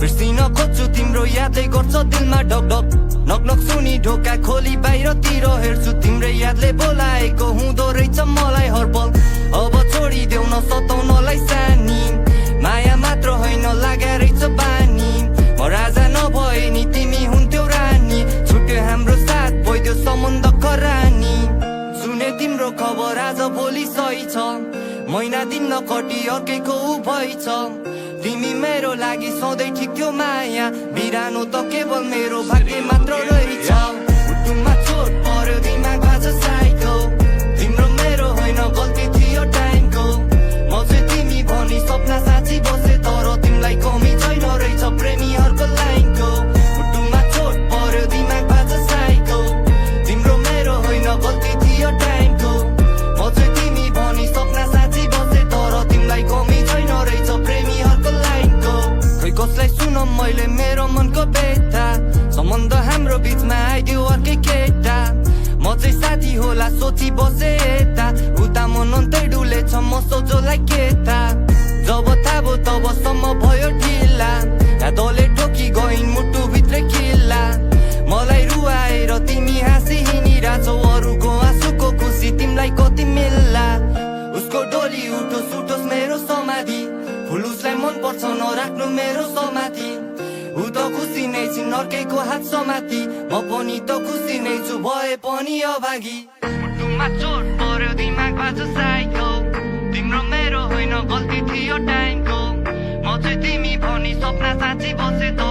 बिर्सिन खोज्छु तिम्रो यादले गर्छ दिलमा ढक ढक नक नक सुनि ढोका खोली बाहिरतिर हेर्छु तिम्रो यादले बोलाएको हुँदो रहेछ मलाई हर पल अब छोडिदेऊ न सताउनलाई सानी माया मात्र होइन लाग्या रहेछ बानी म राजा नभए नि तिमी हुन्थ्यौ रानी छुट्यो हाम्रो साथ भइदियो सम्बन्ध करानी सुने तिम्रो खबर आज भोलि सही छ महिना दिन नकटी अर्कैको भइछ तिमी मेरो लागि सधैँ ठिक थियो माया बिरानो त केवल मेरो भाग्य मात्र रहेछ मुटुमा चोट पर्यो दिमाग आज साइको तिम्रो मेरो होइन गल्ती थियो टाइमको म चाहिँ तिमी भनी सपना साँची बसे तर तिमीलाई कमी छैन रहेछ प्रेमीहरूको लाइनको मुटुमा चोट पर्यो दिमाग आज साइको तिम्रो मेरो होइन गल्ती थियो टाइमको म चाहिँ तिमी भनी सपना साँची बसे तर तिमीलाई कमी छैन रहेछ प्रेमीहरूको लाइनको खै कसलाई सुनम मैले मेरो मनको बेथा सम्बन्ध हाम्रो बिचमा आइदियो अर्कै केटा म चाहिँ साथी होला सोची बसे यता उता मन अन्तै डुलेछ म सोझोलाई केटा जब थाहा भयो तबसम्म भयो ढिला यादले ठोकी गइन् मुटुभित्र किल्ला मलाई रुवाएर तिमी हाँसी हिँडिरहेछौ अरूको आँसुको खुसी तिमीलाई कति मिल्ला उसको डोली उठोस् उठोस् मेरो समाधि फुल उसलाई मन पर्छ नराख्नु मेरो समाधि ऊ त खुसी नै छिन् अर्कैको हात समाति म पनि त खुसी नै छु भए पनि अभागी मुटुमा चोट पर्यो दिमाग आज साइको तिम्रो मेरो होइन गल्ती थियो टाइमको म चाहिँ तिमी भनी सपना साँची बसे त